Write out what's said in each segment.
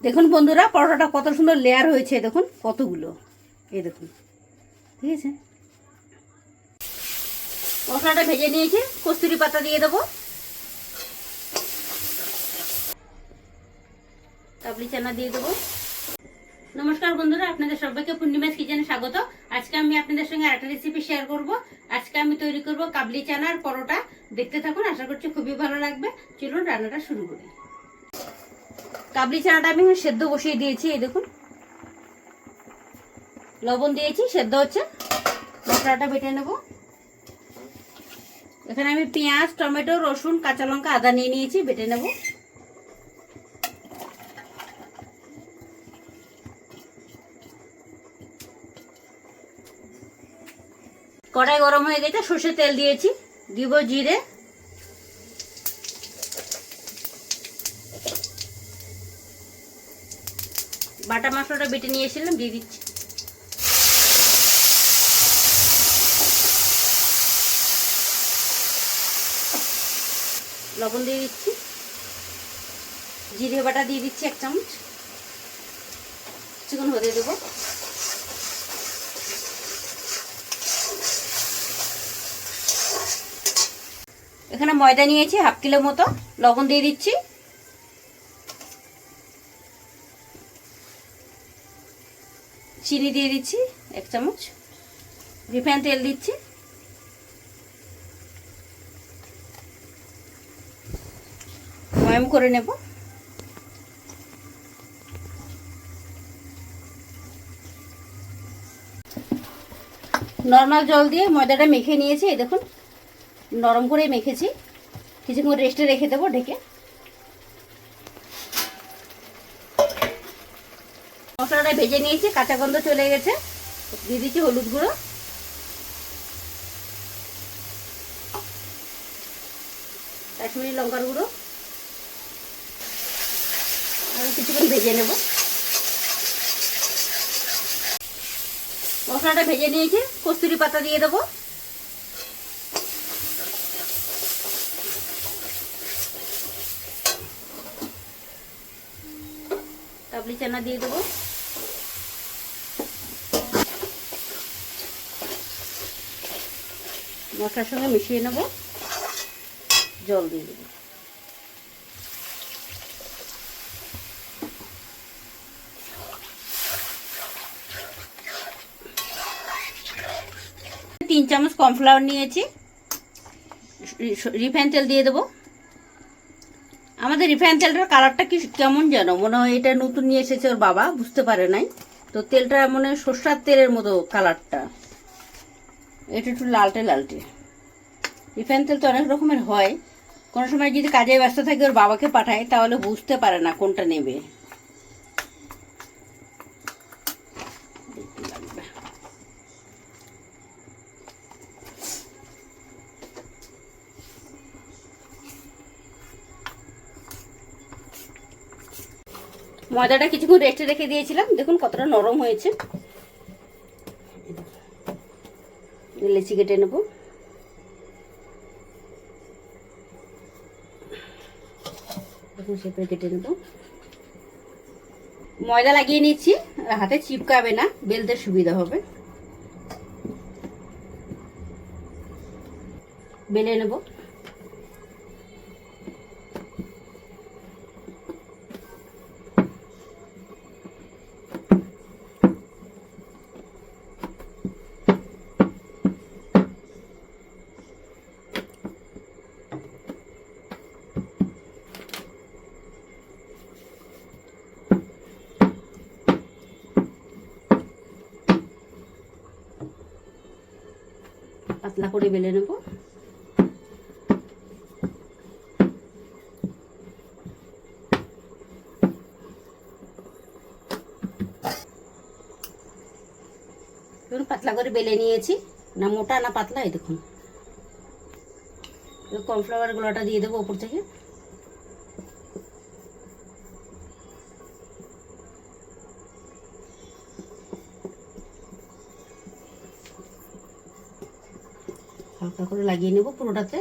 দেখুন বন্ধুরা, পরোটাটা কত সুন্দর লেয়ার হয়েছে, দেখুন কতগুলো, এই দেখুন। ঠিক আছে, মশলাটা ভেজে নিয়েছি, কস্তুরি পাতা দিয়ে দেবো, কাবলি চানা দিয়ে দেবো। নমস্কার বন্ধুরা, আপনাদের সবাইকে পূর্ণিমাস কিচেনে স্বাগত। আজকে আমি আপনাদের সঙ্গে একটা রেসিপি শেয়ার করব। আজকে আমি তৈরি করব কাবলি চানার পরোটা। দেখতে থাকুন, আশা করছি খুবই ভালো লাগবে। চলুন রান্নাটা শুরু করি। কাবলি চানাটা আমি সেদ্ধ বসিয়ে দিয়েছি, এই দেখুন, লবণ দিয়েছি, সেদ্ধ হচ্ছে। মশলাটা বেটে নেব। এখানে আমি পেঁয়াজ, টমেটো, রসুন, কাঁচা লঙ্কা, আদা নিয়ে নিয়েছি, বেটে নেব। কড়াই গরম হয়ে গেছে, সর্ষের তেল দিয়েছি, দিব জিরে, বাটা মশলাটা বেটে নিয়েছিলাম দিয়ে দিচ্ছি, লবণ দিয়ে দিচ্ছি, জিরে বাটা দিয়ে দিচ্ছি 1 চামচ, চিকন হতে দেবো। এখানে ময়দা নিয়েছি 1/2 কিলো মতো, লবণ দিয়ে দিচ্ছি, চিনি দিয়ে দিচ্ছি 1 চামচ, রিফাইন তেল দিচ্ছি, ময়ম করে নেব। নরমাল জল দিয়ে ময়দাটা মেখে নিয়েছি, এই দেখুন নরম করে মেখেছি। কিছুক্ষণ রেস্টে রেখে দেবো ঢেকে। মশলাটা ভেজে নিয়েছি, কাঁচা গন্ধ চলে গেছে, দিয়ে দিচ্ছি হলুদ গুঁড়ো, কাশ্মীরি লঙ্কার গুঁড়ো, আর কিছুক্ষণ ভেজে নেব। মশলাটা ভেজে নিয়েছি, কস্তুরি পাতা দিয়ে দেবো, কাবলি চানা দিয়ে দেবো, মশলার সঙ্গে মিশিয়ে নেব, জল দিয়ে দেবো। তিন চামচ কর্নফ্লাওয়ার নিয়েছি, রিফাইন তেল দিয়ে দেবো। আমাদের রিফাইন তেলটার কালারটা কি কেমন যেন মনে হয়, এটা নতুন নিয়ে এসেছে ওর বাবা, বুঝতে পারে নাই তো। তেলটা মনে হয় সর্ষার তেলের মতো কালারটা, এটা একটু লালটে লালটে। রিফাইন তেল তো অনেক রকমের হয়, কোনো সময় যদি কাজে ব্যস্ত থাকে ওর বাবাকে পাঠায় তাহলে বুঝতে পারে না কোনটা নেবে। ময়দাটা কিছুক্ষণ রেস্টে রেখে দিয়েছিলাম, দেখুন কতটা নরম হয়েছে। লেচি কেটে নেব, দেখুন শেপে কেটে নেব। ময়দা লাগিয়ে নিচ্ছি, হাতে চিপকাবে না, বেলতে সুবিধা হবে। বেলে নেব। পাতলা করে বেলে নেব। দেখুন পাতলা করে বেলে নিয়েছি, না মোটা না পাতলা, এই দেখুন। কর্নফ্লাওয়ার গুঁড়োটা দিয়ে দেবো উপর থেকে, হালকা করে লাগিয়ে নেব পুরোটাতে।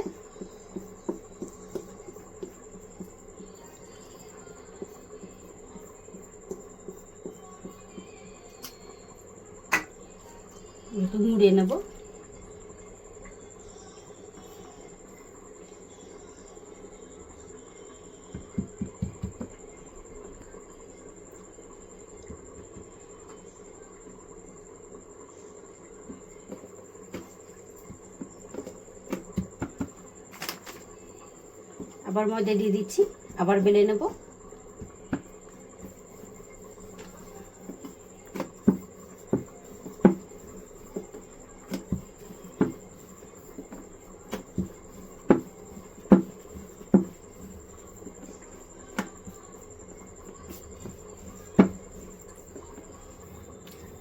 একটু মুড়ে নেব। আবার ময়দা দিয়ে দিচ্ছি, আবার বেলে নেব।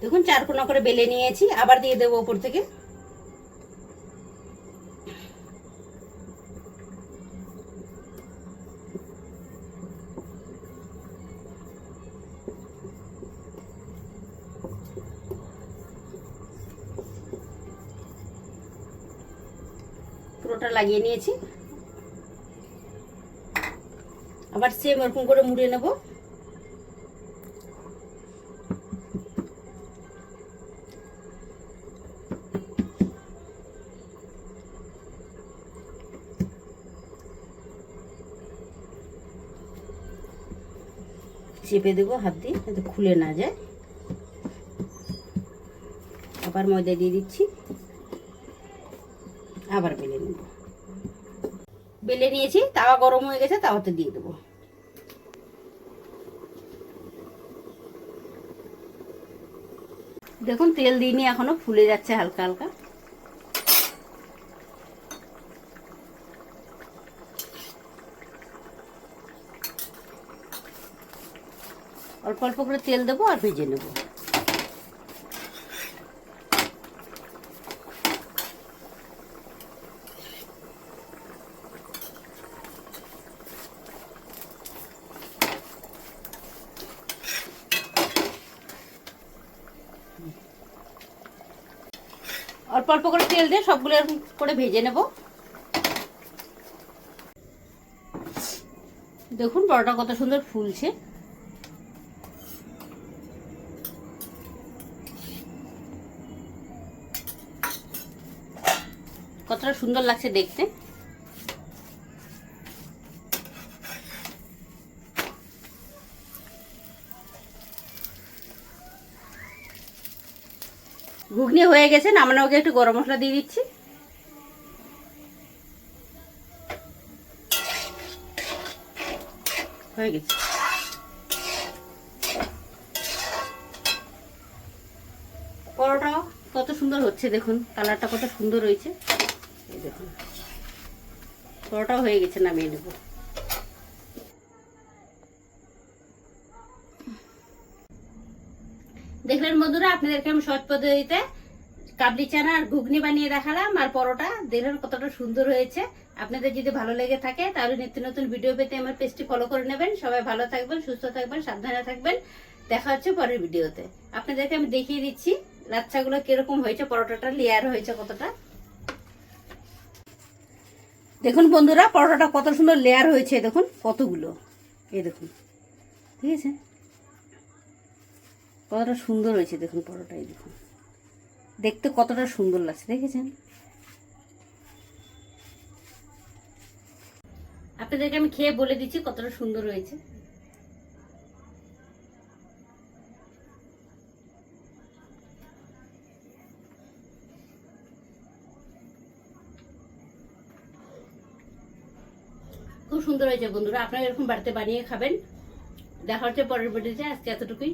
দেখুন 4 কোনা করে বেলে নিয়েছি, আবার দিয়ে দেবো উপর থেকে। পুরোটা লাগিয়ে নিয়েছি, আবার সেম এরকম করে মুড়ে নেব। চেপে দেবো হাত দিয়ে যাতে খুলে না যায়। আবার ময়দা দিয়ে দিচ্ছি, আবার বেলে নেব। বেলে নিয়েছি, তাওয়া গরম হয়ে গেছে, তাওয়াতে দিয়ে দেবো। দেখুন তেল দিইনি এখনো, ফুলে যাচ্ছে হালকা হালকা। অল্প অল্প করে তেল দেবো আর ভেজে নেব। অল্প অল্প করে তেল দিয়ে সবগুলো এরকম করে ভেজে নেব। দেখুন পরোটা কত সুন্দর ফুলছে। কতটা সুন্দর লাগছে দেখতে। ঘুগনি হয়ে গেছে, নামানোর আগে একটু গরম মশলা দিয়ে দিচ্ছি। হয়ে গেছে। পরোটা কত সুন্দর হচ্ছে দেখুন, কালারটা কত সুন্দর হয়েছে। এই দেখুন পরোটা হয়ে গেছে, নামিয়ে নেব। দেখলেন বন্ধুরা, আপনাদেরকে আমি সহজ পদ্ধতিতে কাবলি চানা আর ঘুগনি বানিয়ে দেখালাম, আর পরোটা দেখলেন কতটা সুন্দর হয়েছে। আপনাদের যদি ভালো লেগে থাকে তাহলে নিত্য নতুন ভিডিও পেতে আমার পেজটি ফলো করে নেবেন। সবাই ভালো থাকবেন, সুস্থ থাকবেন, সাবধানে থাকবেন। দেখা হচ্ছে পরের ভিডিওতে। আপনাদেরকে আমি দেখিয়ে দিচ্ছি লাচ্ছাগুলো কিরকম হয়েছে, পরোটাটা লেয়ার হয়েছে কতটা। দেখুন বন্ধুরা, পরোটাটা কত সুন্দর লেয়ার হয়েছে, দেখুন কতগুলো। এই দেখুন, ঠিক আছে, কতটা সুন্দর হয়েছে দেখুন পরোটাই। দেখুন দেখতে কতটা সুন্দর লাগছে, দেখেছেন? আপনাদেরকে আমি খেয়ে বলে দিচ্ছি কতটা সুন্দর হয়েছে। খুব সুন্দর হয়েছে বন্ধুরা, আপনারা এরকম বাড়িতে বানিয়ে খাবেন। দেখা হচ্ছে পরের ভিডিওতে। আজকে এতটুকুই।